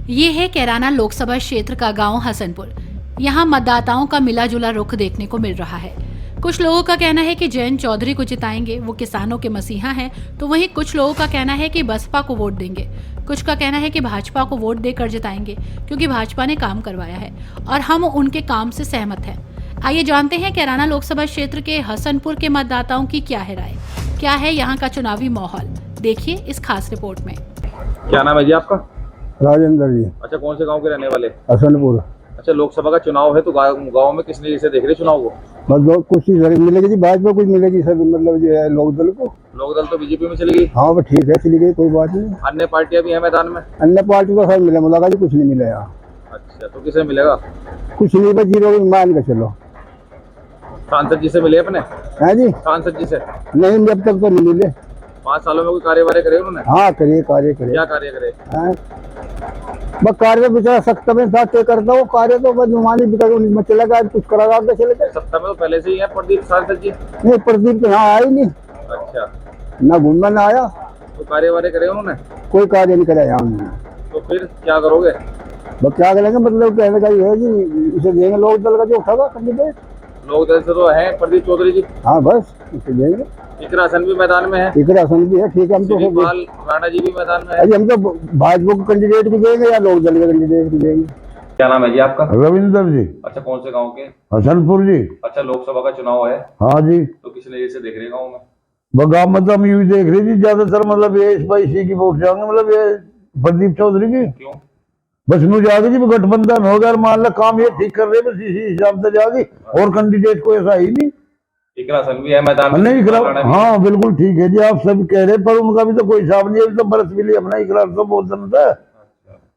ये है कैराना लोकसभा क्षेत्र का गांव हसनपुर। यहाँ मतदाताओं का मिला जुला रुख देखने को मिल रहा है। कुछ लोगों का कहना है कि जयंत चौधरी को जिताएंगे, वो किसानों के मसीहा हैं, तो वहीं कुछ लोगों का कहना है कि बसपा को वोट देंगे। कुछ का कहना है कि भाजपा को वोट देकर जिताएंगे क्योंकि भाजपा ने काम करवाया है और हम उनके काम से सहमत हैं। आइए जानते हैं कैराना लोकसभा क्षेत्र के हसनपुर के मतदाताओं की क्या है राय, क्या है यहाँ का चुनावी माहौल। देखिए इस खास रिपोर्ट में। क्या नाम है जी आपका? राजेंद्र जी। अच्छा, कौन से गांव के रहने वाले? हसनपुर। अच्छा, लोकसभा का चुनाव है तो गांव में किस नजरिए से देख रहे चुनाव को? बस बहुत कुछ ही मिलेगी जी, भाजपा कुछ मिलेगी सब, मतलब जो है लोक दल को। लोक दल तो बीजेपी में चली गई। हाँ वो ठीक है, चली गई, कोई बात नहीं। अन्य पार्टियां भी हैं मैदान में? अन्य पार्टी को सब मिला मुलाका जी, कुछ नहीं मिला यहाँ। अच्छा, तो किसे मिलेगा? कुछ नहीं, बस जीरो मान के चलो। सांसद जी से मिले अपने? है जी, सांसद जी से नहीं अब तक तो नहीं मिले। 5 सालों में कोई कार्यवाही करे उन्होंने? हाँ करिए, कार्य करे। क्या कार्य करे? बस कार्य बेचारा सख्त में था, तय करता वो कार्य तो बस जुमानी में चला गया, कुछ करा आगे चले गए। सत्ता में तो पहले से ही है प्रदीप सांसद जी। नहीं, प्रदीप तो यहाँ आया ही नहीं। अच्छा, ना घूमना ना आया, तो कार्यवाही करे उन्होंने? कोई कार्य नहीं कराया यहाँ। तो फिर क्या करोगे? बस क्या करेंगे, मतलब कहने का ये है जी, इसे देंगे लोक दल का जो उठागा कैंडिडेट। लोक दल से तो है प्रदीप चौधरी जी। हाँ बस इसे देंगे। इकरासन भी मैदान में है, इकरासन भी है, ठीक है। हम तो श्रीपाल राणा जी भी मैदान में है। अभी हम तो भाजपा को कैंडिडेट भी देंगे या लोक दल के कैंडिडेट भी देंगे। क्या नाम है जी आपका? रविंदर जी। अच्छा, कौन से गांव के? हसनपुर जी। अच्छा, लोकसभा का चुनाव है हाँ जी। तो किस नजरिए से देख रहे गाँव में? बगाम मतलब हम यूँ देख रहे जी, ज्यादातर मतलब ये इसी की वोट जाएंगे, मतलब ये प्रदीप चौधरी की। क्यों? बस नु जागे जी, गठबंधन हो गया, मान लो काम ये ठीक कर रहे, बस इसी हिसाब से जागी, और कैंडिडेट को ऐसा ही नहीं। इकरासन भी है मैदान में? नहीं इकरार, हाँ बिल्कुल ठीक है जी, आप सब कह रहे, पर उनका भी तो कोई हिसाब नहीं है। अभी तो बरस भी लिया अपना इकरार, तो बहुत जनता है,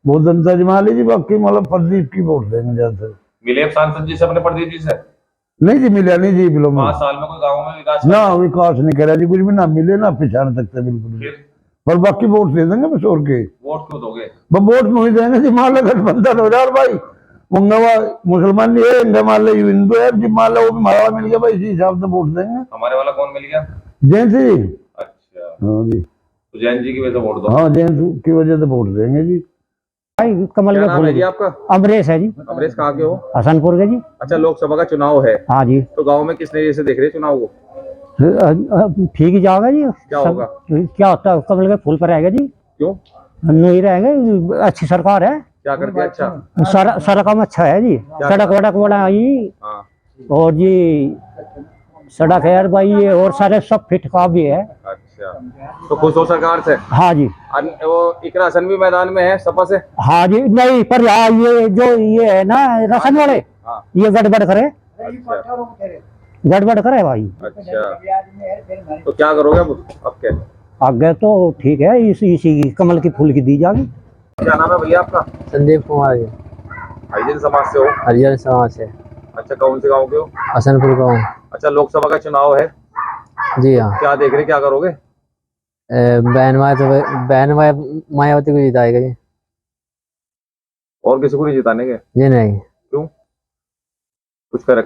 बहुत जनता जमा लीजिए। बाकी मतलब प्रदीप की वोट देंगे ज्यादा। मिले अब सांसद जी से अपने प्रदीप जी से? नहीं जी, मिला नहीं जी, बिलो 5 साल में कोई गाँव में विकास ना विकास नहीं करा जी, कुछ भी ना मिले ना पिछाड़ सकते बिल्कुल। फिर पर बाकी वोट दे देंगे बस, और के वोट क्यों दोगे? वोट नहीं देंगे जी, मान लो गठबंधन हो जाए भाई, मंगवा मुसलमान नहीं है, मान लो हिंदू है जी, मान लो वो भी हमारा मिल गया भाई, इसी हिसाब से वोट देंगे। हमारे वाला कौन मिल गया? जैन जी। अच्छा, हाँ जी, तो जैन जी की वजह से वोट दो? हाँ जैन की वजह से वोट देंगे जी। कमल क्या के नाम फूल है जी आपका? अमरेश है जी। अमरेश, कहाँ के हो? हसनपुर के जी। अच्छा, लोकसभा का चुनाव है हाँ जी, तो गांव में किस नजरिए से देख रहे चुनाव को? ठीक ही जाओगा जी। क्या होगा? क्या होता है, कमल के फूल पर रहेगा जी। क्यों? नहीं रहेंगे, अच्छी सरकार है, क्या करके? अच्छा, सारा काम अच्छा है जी। सड़क वड़क बनाई, हाँ, और जी सड़क है यार भाई, ये और सारे सब फिट का भी है। अच्छा, तो खुश हो सरकार से? हाँ जी। वो इकरासन भी मैदान में है सपा से? हाँ जी, नहीं पर यहाँ ये जो ये है ना राशन वाले, हाँ, ये गड़बड़ करे, अच्छा, गड़बड़ करे भाई। अच्छा, तो क्या करोगे अब क्या? आगे तो ठीक है, इसी कमल की फूल की दी जाएगी। क्या नाम है भैया आपका? संदीप कुमार जी। हरिजन समाज से हो? हरिजन समाज से। अच्छा, कौन से गांव के हो? हसनपुर गाँव। अच्छा, लोकसभा का चुनाव है, जी हाँ। क्या देख रहे, क्या करोगे? बहन मायावती को जिताएगा जी। और किसी को नहीं जिताने के? जी नहीं, क्यों? कुछ करा?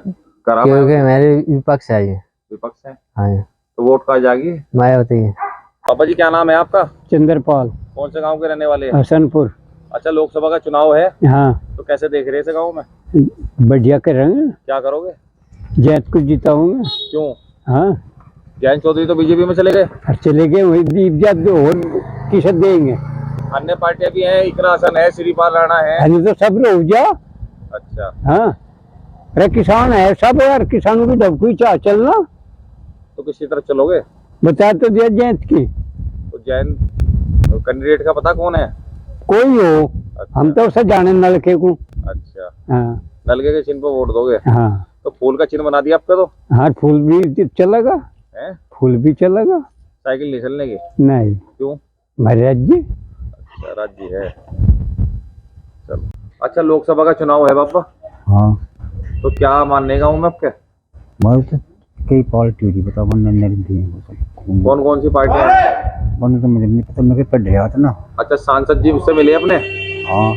क्योंकि मेरे विपक्ष है ये। विपक्ष है हाँ, तो वोट कहाँ जाएगी? मायावती की। पापा जी, क्या नाम है आपका? चंद्रपाल, कौन से गांव के रहने वाले हैं? हसनपुर। अच्छा, लोकसभा का चुनाव है हाँ, तो कैसे देख रहे हैं गांव में? बढ़िया कर रहे हैं, क्या करोगे? जैत को जिताऊंगा। क्यों? हाँ, जयंत चौधरी तो बीजेपी में चले गए। चले गए, वही दीप जात और किसे देंगे। अन्य पार्टियां भी हैं, इकरासन है, श्रीपाल राणा है। अरे तो सब लोग जा। अच्छा, हाँ, अरे किसान है सब यार, किसानों की जब कोई चाह चलना, तो किसी तरफ चलोगे? बता तो दिया जैत की। तो जैन कैंडिडेट का पता कौन है? कोई हो, अच्छा, हम तो उसे जाने नलके को। अच्छा, हाँ नलके के चिन्ह पर वोट दोगे? हाँ तो फूल का चिन्ह बना दिया आपका तो हाँ, फूल भी चलेगा, है? फूल भी चलेगा। साइकिल नहीं चलने की? नहीं, क्यों? महाराज जी। अच्छा, राज्य है। चलो, अच्छा, लोकसभा का चुनाव है पापा, हाँ तो क्या मानने गाँव में आपके? मतलब कई पार्टी होगी, बताओ कौन कौन सी पार्टियां हैं? तो मुझे नहीं पता, मेरे पढ़ रहा था ना। अच्छा, सांसद जी उससे मिले अपने? हाँ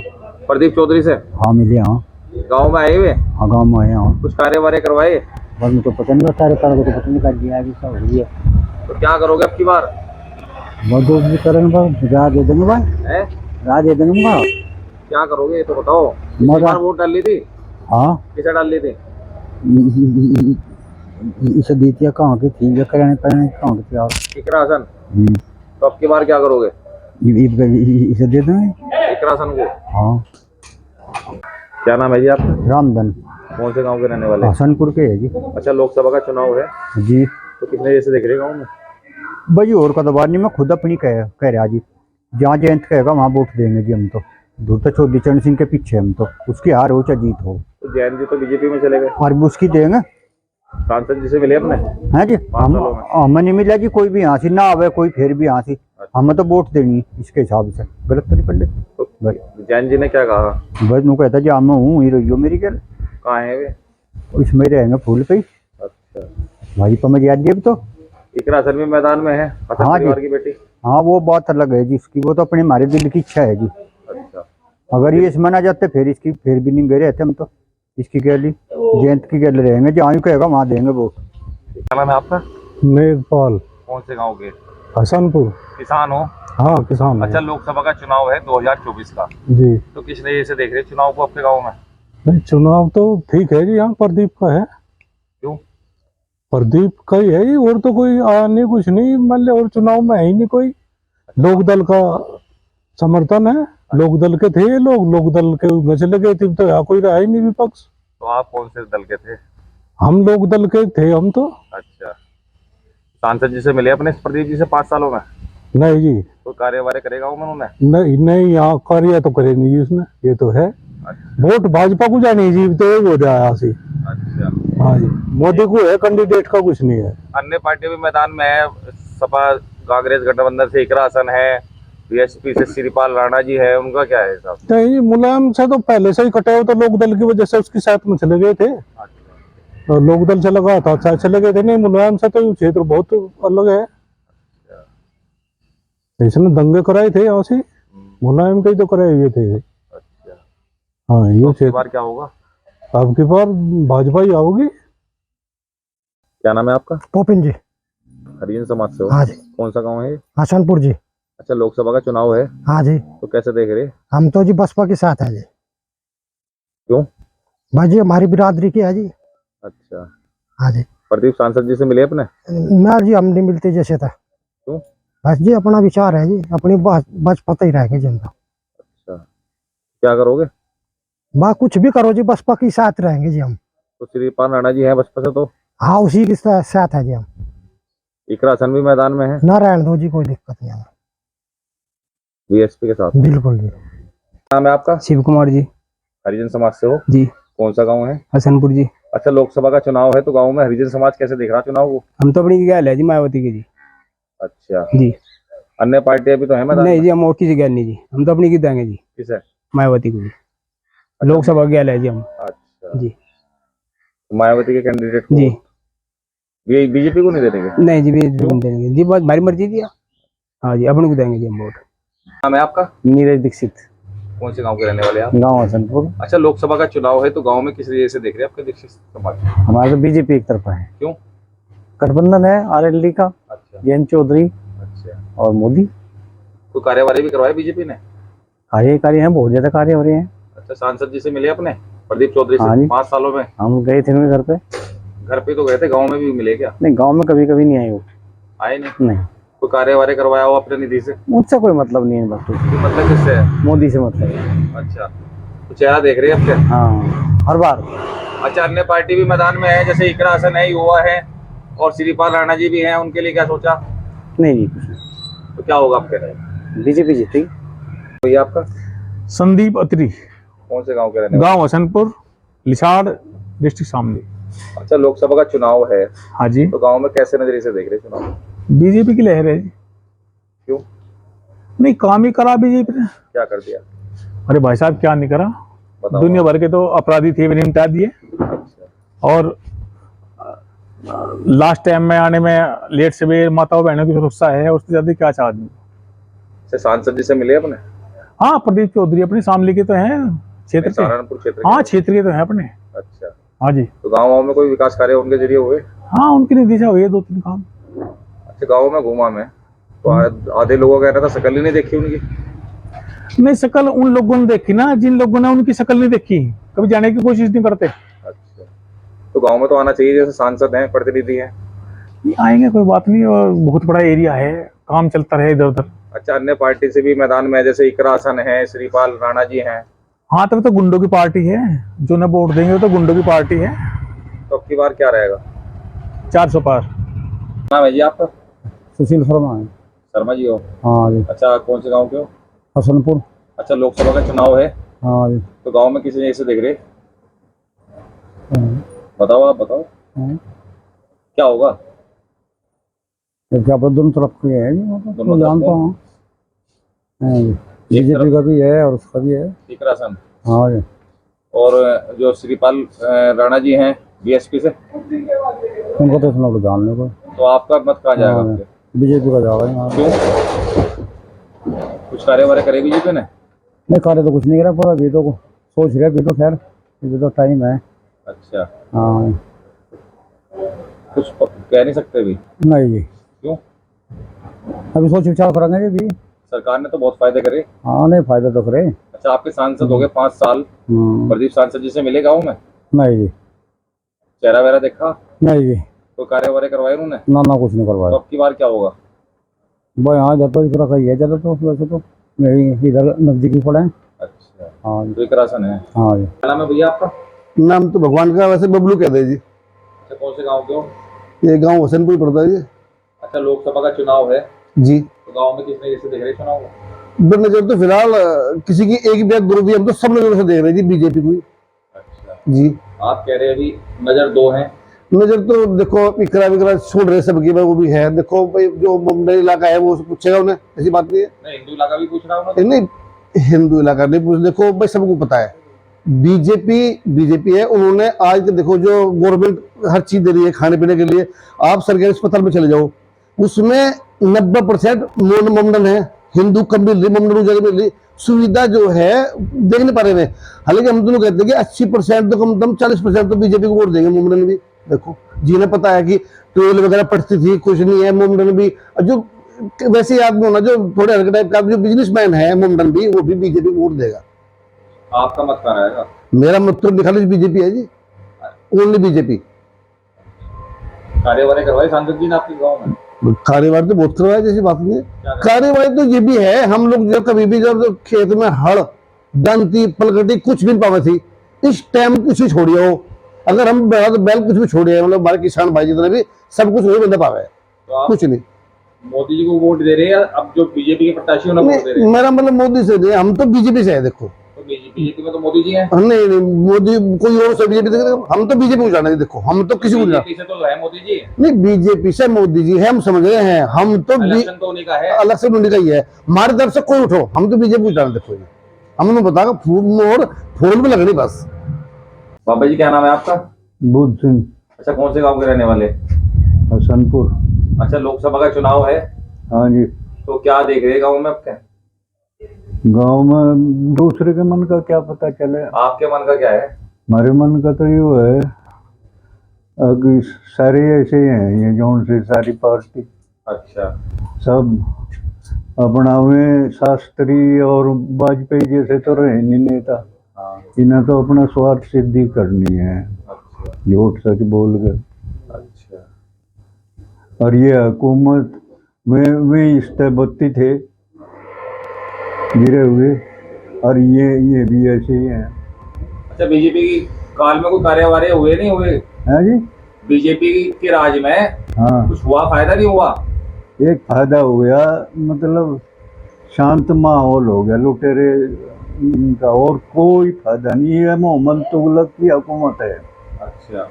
प्रदीप चौधरी से? हाँ मिले। हाँ गांव में आए हुए? हाँ गाँव में आए। हाँ कुछ कार्य करवाए? बस मुझे पता नहीं, सारे कार्य को तो पता नहीं कर दिया अभी सब हो गया। तो क्या करोगे अब की बार? बहुत दोस्त भी करेंगे भाई, राह दे देंगे भाई, है? राह दे देंगे भाई। क्या करोगे ये तो बताओ। पिछली मगर- बार वोट डाल ली थी, हाँ किसे डाल ली थी? इसे दीतिया कहाँ की थी, ये कराने पड़ने कहाँ की थी आप? इकरा हसन। तो अब की बार क्या करोगे इसे दे दें। इकरा हसन को? हाँ क्या नाम है जी आपका? रामधन कौन से गांव के रहने वाले? हसनपुर के है जी। अच्छा, लोकसभा का चुनाव है जी तो कितने जैसे देख रहे गाँव में? भाई और का दबार नहीं, मैं खुद अपनी कह रहा जी, जहाँ जयंत कहेगा वहाँ वोट देंगे जी हम तो। दूर तो चौधरी चरण सिंह के पीछे हम तो, उसकी हार हो चाहे जीत हो, तो जैन जी तो बीजेपी में चले गए, और भी उसकी देंगे। सांसद जी से मिले अपने? है जी, 5 सालों में? हमें नहीं मिला जी कोई भी यहाँ से ना आवे, कोई फिर भी यहाँ से हमें तो वोट देनी है इसके हिसाब से। गलत तो नहीं पंडित तो जैन जी ने क्या कहा? बस मैं कहता जी मैं हूँ ही रही हो मेरी क्या, कहाँ है वे? इसमें रहेंगे फूल पे ही। अच्छा, भाई पर मैं याद दिया तो। इकरा हसन भी मैदान में है, हसन हाँ जी। परिवार की बेटी। हाँ वो बात अलग है जी, इसकी वो तो अपने हमारे दिल की इच्छा है जी। अच्छा, अगर ये इसमें ना जाते फिर इसकी फिर भी नहीं गए रहते हम तो। इसकी गैली जयंत की गैल रहेंगे, जहाँ ही कहेगा वहाँ देंगे वोट। क्या नाम है आपका? मेघपाल, कौन से गांव के? हसनपुर। किसान हो? हाँ किसान है। अच्छा, लोकसभा का चुनाव है 2024 का, जी तो किस नजरिए से देख रहे हैं चुनाव को आपके गांव में? नहीं, चुनाव तो ठीक है जी, यहाँ प्रदीप का है। क्यों? प्रदीप का ही है जी, और तो कोई आया नहीं, कुछ नहीं मान लिया, और चुनाव में है ही नहीं कोई। लोकदल का समर्थन है, लोकदल के थे ये लोग, लोकदल के में चले गए थे, तो यहाँ कोई रहा ही नहीं विपक्ष। तो आप कौन से दल के थे? हम लोकदल के थे हम तो। अच्छा, सांसद जी से मिले अपने प्रदीप जी से 5 सालों में? नहीं जी, तो कार्यवाही करेगा उन्होंने? नहीं नहीं, यहाँ कार्य तो करे नहीं जी उसने, ये तो है। अच्छा, वोट भाजपा को जानी जी, तो ये हो जाए यहाँ से। अच्छा। हाँ जी, मोदी को है, कैंडिडेट का कुछ नहीं है। अन्य पार्टी भी मैदान में है, सपा कांग्रेस गठबंधन से इकरा हसन है, बीएसपी से श्रीपाल राणा जी है, उनका क्या है हिसाब? नहीं, मुलायम से तो पहले से ही कटे हुए, तो लोकदल की वजह से उसकी साथ में चले गए थे। तो लोकदल से लगा था, अच्छा चले गए थे। नहीं, मुलायम से तो ये क्षेत्र बहुत अलग है। इसने दंगे कराए थे यहाँ से, मुलायम के ही तो कराए हुए थे। अच्छा, हाँ, ये तो क्षेत्र बार क्या होगा? आपकी बार भाजपा ही आओगी। क्या नाम है आपका? पोपिन जी। हरिजन समाज से हो? हाँ जी। कौन सा गांव है ये? हसनपुर जी। अच्छा, लोकसभा का चुनाव है हाँ जी, तो कैसे देख रहे? हम तो जी बसपा के साथ है जी। क्यों? भाई जी हमारी बिरादरी की है जी। अच्छा, हाँ जी। प्रदीप सांसद जी से मिले अपने? ना जी, हम नहीं मिलते जैसे था। क्यों? बस जी अपना विचार है जी, अपनी बसपा ही रहेगी जनता। अच्छा, क्या करोगे? बा कुछ भी करो जी, बसपा के साथ रहेंगे जी हम। तो श्रीपाल राणा जी हैं बसपा से, तो हाँ उसी के साथ है जी हम। इकरा हसन भी मैदान में है ना रहने दो जी, कोई दिक्कत नहीं है। बीएसपी के साथ। बिल्कुल जी। नाम है आपका? शिव कुमार जी। हरिजन समाज से हो? जी। कौन सा गांव है? हसनपुर जी। अच्छा, लोकसभा का चुनाव है तो गांव में हरिजन समाज कैसे देख रहा चुनाव को? हम तो अपनी गैल है जी, मायावती की जी। अच्छा जी। अन्य पार्टियां भी तो है मैदान नहीं में? जी, हम और किसी गैल नहीं जी, हम तो अपनी की देंगे जी, किस है? मायावती को जी। लोकसभा गैल है जी हम। अच्छा जी। तो मायावती के कैंडिडेट को जी। ये बीजेपी को नहीं देंगे? नहीं जी, बीजेपी को देंगे जी, बस हमारी मर्जी थी। हाँ जी, अपने को देंगे जी हम वोट। नाम है आपका? नीरज दीक्षित। कौन से गांव के रहने वाले हैं आप? गाँव हसनपुर। अच्छा, लोकसभा का चुनाव है तो गांव में किस वजह से देख रहे हैं आपके दीक्षित समाज? हमारे तो बीजेपी एक तरफा है। क्यों? गठबंधन है आरएलडी का, अच्छा, जयंत चौधरी अच्छा। और मोदी। तो कार्यवाही भी करवाई बीजेपी ने? कार्य हैं, बहुत ज्यादा कार्य हो रहे हैं। अच्छा, सांसद जी से मिले अपने प्रदीप चौधरी हाँ से जी। 5 सालों में? हम गए थे उनके घर पे। घर पे तो गए थे, गांव में भी मिले क्या? नहीं, गांव में कभी कभी नहीं आए वो। आए नहीं? नहीं, कोई कार्यवाही करवाया हो अपने निधि से? मुझसे कोई मतलब नहीं है, बस कुछ मतलब किससे है? मोदी से मतलब है। अच्छा, तो चेहरा देख रहे हैं आपके? हाँ, हर बार। अच्छा, अन्य पार्टी भी मैदान में है, जैसे इकरा हसन है, युवा है, और श्रीपाल राणा जी भी हैं, उनके लिए क्या सोचा? नहीं जी, कुछ नहीं। तो क्या होगा आपके लिए? बीजेपी जीती। भैया आपका? संदीप अत्री, कौन से गांव के रहने वाले? गांव हसनपुर, लिसाड़, डिस्ट्रिक्ट शामली। अच्छा, लोकसभा का चुनाव है हाँ जी, तो गांव में कैसे नजरिए से देख रहे हैं चुनाव? बीजेपी की लहर है जी। क्यों? नहीं, काम ही करा बीजेपी ने। क्या कर दिया? अरे भाई साहब, क्या नहीं करा। बताओ। दुनिया भर के तो अपराधी थे, भी निपटा दिए। अच्छा, और लास्ट टाइम में आने में लेट से भी माताओं बहनों की सुरक्षा है, उससे ज्यादा क्या चाह आदमी। अच्छा, सांसद जी से मिले अपने? हाँ, प्रदीप चौधरी अपने शामली के तो हैं, क्षेत्र के। सहारनपुर क्षेत्र के? हाँ, क्षेत्र के तो हैं अपने। अच्छा, हाँ जी। तो गाँव में कोई विकास कार्य उनके जरिए हुए? हाँ, उनकी निधि से हुई है 2-3 काम। अच्छा, गाँव में घूमा मैं तो आधे लोगों का कहना था शकल ही नहीं देखी उनकी। नहीं, शक्ल उन लोगों ने देखी ना जिन लोगों ने उनकी शक्ल नहीं देखी, कभी जाने की कोशिश नहीं करते। अच्छा, तो गांव में तो आना चाहिए, जैसे सांसद हैं, प्रतिनिधि हैं। नहीं आएंगे, कोई बात नहीं, और बहुत बड़ा एरिया है, काम चलता रहे इधर उधर। अच्छा, अन्य पार्टी से भी मैदान में जैसे इकरा हसन है, श्रीपाल राणा जी हैं, हाँ, तब तो गुंडों की पार्टी है, जो न वोट देंगे तो गुंडों की पार्टी है। तो अब की बार क्या रहेगा? 400 पार। नाम है जी आपका? सुशील शर्मा है। शर्मा जी हो? हाँ जी। अच्छा, कौन से गांव के हो? हसनपुर। अच्छा, लोकसभा का चुनाव है, हाँ जी। तो गांव में किसी ने ऐसे देख रहे? बताओ, आप बताओ क्या होगा? क्या दोनों तरफ के है जी, दोनों तो तरफ जानता के? हूँ। बीजेपी का भी है और उसका भी है। इकरा हसन हाँ जी। और जो श्रीपाल राणा जी हैं बीएसपी से, उनको तो सुना जानने को। तो आपका मत कहाँ जाएगा? हाँ, बीजेपी का जाएगा यहाँ। क्यों? कुछ कार्य करे बीजेपी ने? नहीं, कार्य तो कुछ नहीं करा, पर अभी तो सोच रहे, अभी तो खैर अभी तो टाइम है। अच्छा, हाँ। कुछ कह नहीं सकते अभी? नहीं जी। क्यों? अभी सोच विचार करेंगे जी अभी। सरकार ने तो बहुत फायदे करे। हाँ, नहीं फायदा तो करे। अच्छा, आपके सांसद हो गए 5 साल, प्रदीप सांसद जी से मिले गाँव में? नहीं जी। चेहरा वेरा देखा? नहीं जी। तो कार्य वारे करवाए उन्होंने? ना कुछ नहीं तो करवाया। अब की बार क्या होगा? भाई हाँ, जब तो इस तरह का ही है, ज़्यादा तो वैसे तो यही इधर नजदीकी पड़े हैं। अच्छा, हाँ जी। तो इकरा हसन है। हाँ जी। क्या नाम है भैया आपका? नाम तो भगवान का, वैसे बबलू कहते हैं जी। अच्छा, कौन से गाँव के हो? ये गांव हसनपुर पड़ता है जी। अच्छा, लोकसभा का चुनाव है, जी। तो गाँव में किसने जैसे देख रहे चुनाव को? नजर तो फिलहाल किसी की एक भी दो भी, हम तो सब नजर से देख रहे हैं जी बीजेपी को। अच्छा, जी। आप कह रहे हैं अभी नजर 2 हैं। नजर तो देखो इकरा विकरा छोड़ रहे सबकी, वो भी है। देखो भाई, जो मुंबई इलाका है वो पूछेगा उन्हें, ऐसी बात नहीं है। नहीं, हिंदू इलाका भी पूछ रहा हूँ मैं। नहीं, हिंदू इलाका नहीं पूछ, देखो भाई सबको पता है बीजेपी है। उन्होंने आज के देखो जो गवर्नमेंट हर चीज दे रही है खाने पीने के लिए, आप सरकारी अस्पताल में चले जाओ, उसमें 90% मोमडन है, हिंदू कम मिल रही, मोमडन जगह मिल रही। सुविधा जो है देख नहीं पा रहे हैं। हालांकि हम दोनों कहते हैं कि 80% तो कम 40% तो बीजेपी को वोट देंगे मोमडन भी। देखो जिन्हें पता है कि ट्रेल वगैरह पड़ती थी, कुछ नहीं है मोमडन भी। जो वैसे आदमी होना जो थोड़े हल्के टाइप का जो बिजनेसमैन है मोमडन भी, वो भी बीजेपी को वोट देगा। आपका मत कहाँ रहेगा? मेरा मत तो निकाली बीजेपी है जी, ओनली बीजेपी। कार्य कराए सांसद जी ने आपके गाँव में? कार्यवाही तो बहुत करवाया, जैसी बात नहीं है। कार्यवाही तो ये भी है, हम लोग जब कभी भी जब खेत में हड़ दंती पलकटी कुछ भी पावे थी, इस टाइम कुछ भी छोड़िए हो, अगर हम बैल कुछ भी छोड़िए, मतलब हमारे किसान भाई जितने भी सब कुछ वही बंदा पावे, तो आप कुछ नहीं। मोदी जी को वोट दे रहे हैं, अब जो बीजेपी के प्रत्याशी उन्हें वोट दे रहे हैं? मेरा मतलब मोदी से नहीं, हम तो बीजेपी से है। देखो तो बीजेपी में तो मोदी जी हैं। नहीं, मोदी कोई और से बीजेपी, हम तो बीजेपी को जाना है। देखो हम तो किसी को नहीं, बीजेपी से तो है मोदी जी। नहीं बीजेपी से मोदी जी है, हम समझ रहे हैं। हम तो इलेक्शन तो उन्हीं का है, अलग से उन्हीं का ही है। हमारी तरफ से कोई उठो, हम तो बीजेपी को जाना। देखो जी हमने बताया फूल में लगनी बस। बाबा जी क्या नाम है आपका? बुद्ध सिंह। अच्छा, कौन से गांव के रहने वाले? हसनपुर। अच्छा, लोकसभा का चुनाव है, हाँ जी। तो क्या देख रहे हैं गाँव में आपके? गांव में दूसरे के मन का क्या पता चले। आपके मन का क्या है? हमारे मन का तो यो है, अगर सारे ऐसे ही हैं, ये जौन से सारी पार्टी अच्छा, सब अपना में शास्त्री और वाजपेयी जैसे तो रहे नहीं नेता। हाँ, इन्हें तो अपना स्वार्थ सिद्धि करनी है, अच्छा, झूठ सच बोल कर। अच्छा, और ये हुकूमत में इस्तेबत्ती थे गिरे हुए, और ये भी ऐसे ही हैं। अच्छा, बीजेपी की काल में कोई कार्यवाही हुए नहीं हुए? है जी। बीजेपी के राज में हाँ, कुछ हुआ, फायदा नहीं हुआ? एक फायदा हो गया, मतलब शांत माहौल हो गया लुटेरे का, और कोई फायदा नहीं है। मोहम्मद तुगलक की हुकूमत है। अच्छा,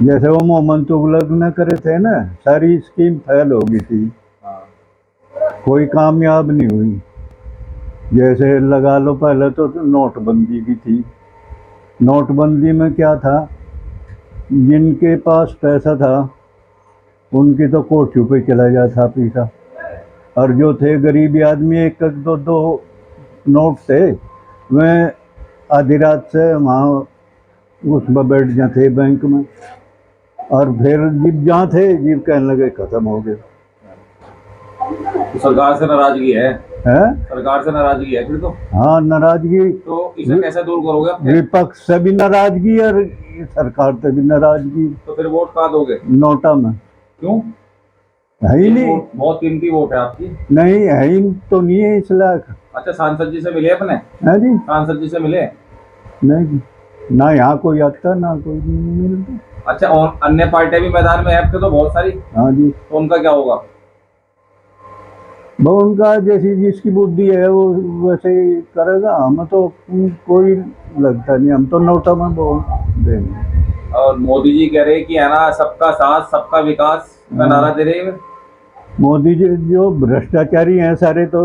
जैसे वो मोहम्मद तुगलक ने करे थे ना, सारी स्कीम फेल हो गई थी, हाँ, कोई कामयाब नहीं हुई। जैसे लगा लो, पहले तो नोटबंदी की थी। नोटबंदी में क्या था, जिनके पास पैसा था उनकी तो कोठियों पे चला जाता पैसा, और जो थे गरीबी आदमी, एक एक दो नोट थे, वह आधी रात से वहाँ उसमें बैठ जाते बैंक में, और फिर जीप जहाँ थे जीप कहने लगे खत्म हो गए। तो सरकार से नाराजगी है? है। सरकार से नाराजगी है फिर तो। हाँ, नाराजगी तो इसे कैसे दूर करोगे आप? विपक्ष से भी नाराजगी और सरकार से भी नाराजगी। तो फिर वोट कहाँ दोगे? नोटा में। क्यों? है ही नहीं। बहुत कीमती वोट है आपकी। नहीं है ही तो नहीं है इस लायक। अच्छा, सांसद जी से मिले अपने? है जी। सांसद जी से मिले? नहीं, ना यहाँ कोई आता ना कोई नहीं मिलता। अच्छा, और अन्य पार्टियां भी मैदान में है आपके तो बहुत सारी। हाँ जी। तो उनका क्या होगा? वो उनका जैसी जिसकी बुद्धि है वो वैसे ही करेगा। हम तो कोई लगता नहीं, हम तो नोटा में वोट देंगे। और मोदी जी कह रहे हैं कि है ना, सबका साथ सबका विकास का नारा दे रहे हैं। मोदी जी जो भ्रष्टाचारी हैं सारे तो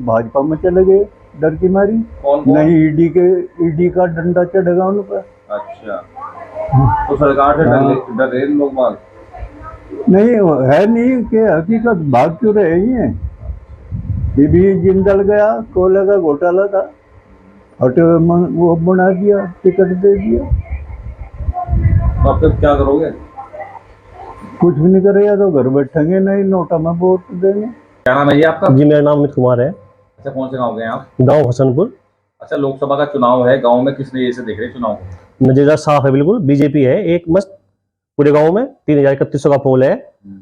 भाजपा में चले गए डर की मारी। कौन? नहीं, ईडी का डंडा चढ़ेगा उन पर। अच्छा, तो सरकार से डर रहे लोग बाग? नहीं है नहीं कि हकीकत भाग क्यों रहे हैं। ये भी जिंदल गया, कोयले का घोटाला था, हटे वो बना दिया, टिकट दे दिया। तो आप फिर क्या करोगे? कुछ भी नहीं करेगा तो घर बैठेंगे, नहीं नोटा में वोट देंगे। क्या नाम है ये आपका? जी, मेरा नाम अमित कुमार है। अच्छा, कौन से गाँव के हैं आप? गांव हसनपुर। अच्छा, लोकसभा का चुनाव है, गांव में किस नजरिए से देख रहे हैं चुनाव को? नतीजा साफ है, बिल्कुल बीजेपी है एक मस्त। पूरे गांव में 3,3100 का पोल है,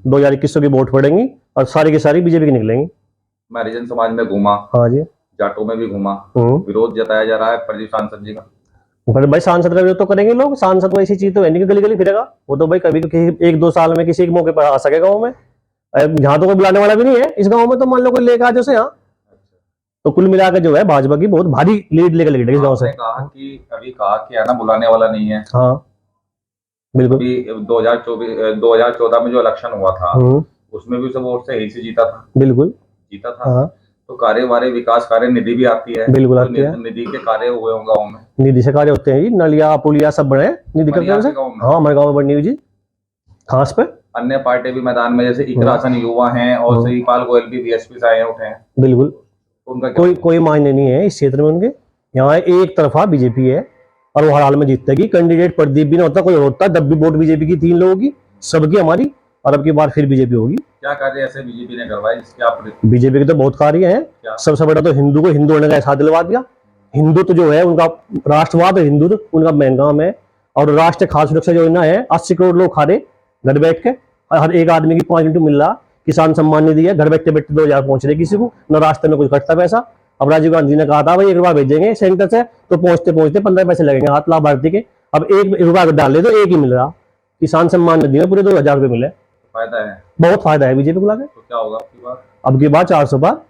2,2100 की वोट पड़ेंगी और सारी की सारी बीजेपी की निकलेंगी। मैं हरिजन समाज में घूमा, हाँ जी। जाटों में भी घूमा, हम्म। विरोध जताया जा रहा है प्रदीप सांसद जी का। पर भाई सांसद का विरोध तो करेंगे लोग। सांसद तो ऐसी चीज तो है नहीं कि गली गली फिरेगा। वो तो भाई कभी किसी 1-2 साल में किसी के मौके पर आ सके गाँव में। यहाँ तो कोई बुलाने वाला भी नहीं है इस गाँव में। तो मान लो कोई लेकर आ जैसे यहाँ, तो कुल मिलाकर जो है भाजपा की बहुत भारी लीड लेकर लगी इस गाँव से। कहा कि है ना, बुलाने वाला नहीं है। हाँ बिल्कुल। अभी 2014 में जो इलेक्शन हुआ था उसमें भी उसे वोट से यही से जीता था। बिल्कुल जीता था। हाँ। तो कार्य वारे विकास कार्य निधि भी आती है। बिल्कुल आती है। निधि के कार्य हुए होंगे गाँव में। निधि से कार्य होते हैं जी, नलिया पुलिया सब बने निधि करते हैं। हाँ, हमारे गाँव में बनी हुई जी खास पे। अन्य पार्टी भी मैदान में, जैसे इकरा हसन युवा हैं और श्रीपाल गोयल भी बीएसपी से आए उठे हैं। बिल्कुल। उनका कोई मायने नहीं है इस क्षेत्र में उनके। यहाँ एक तरफा बीजेपी है और वो हर हाल में जीतेगी। कैंडिडेट प्रदीप भी नहीं होता, कोई होता, तब भी वोट बीजेपी की 3 लोगों की, सबकी हमारी, और अब की बार फिर बीजेपी होगी। क्या कार्य ऐसे बीजेपी ने करवाए जिसके आप? बीजेपी के तो बहुत कार्य हैं। सबसे बड़ा तो हिंदू को हिंदू होने का एहसास दिलवा दिया। हिंदुत्व जो है उनका, राष्ट्रवाद हिंदुत्व उनका मेन काम है। और राष्ट्रीय खाद्य सुरक्षा योजना है, 80 करोड़ लोग खा रहे घर बैठ के, हर एक आदमी की 5 यूनिट मिल रहा। किसान सम्मान निधि है, घर बैठते बैठते 2,000 पहुंच रहे किसी को, न रास्ते में कुछ कटता पैसा। अब राजीव गांधी ने कहा था भाई 1 रुपया भेजेंगे सेंटर से, तो पहुंचते 15 पैसे लगेंगे हाथ लाभार्थी के। अब 1 रुपया डाल दे तो 1 ही मिल रहा। किसान सम्मान निधि में पूरे 2,000 रुपये मिले। फायदा है, बहुत फायदा है बीजेपी को लाके। तो क्या होगा आपकी बात? अब की बात 400 पार।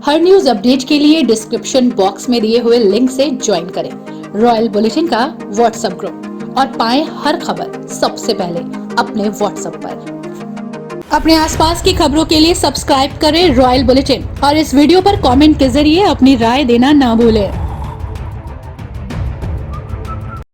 हर न्यूज अपडेट के लिए डिस्क्रिप्शन बॉक्स में दिए हुए लिंक से ज्वाइन करें रॉयल बुलेटिन का व्हाट्सएप ग्रुप और पाएं हर खबर सबसे पहले अपने व्हाट्सएप पर। अपने आसपास की खबरों के लिए सब्सक्राइब करें रॉयल बुलेटिन और इस वीडियो पर कमेंट के जरिए अपनी राय देना ना भूलें।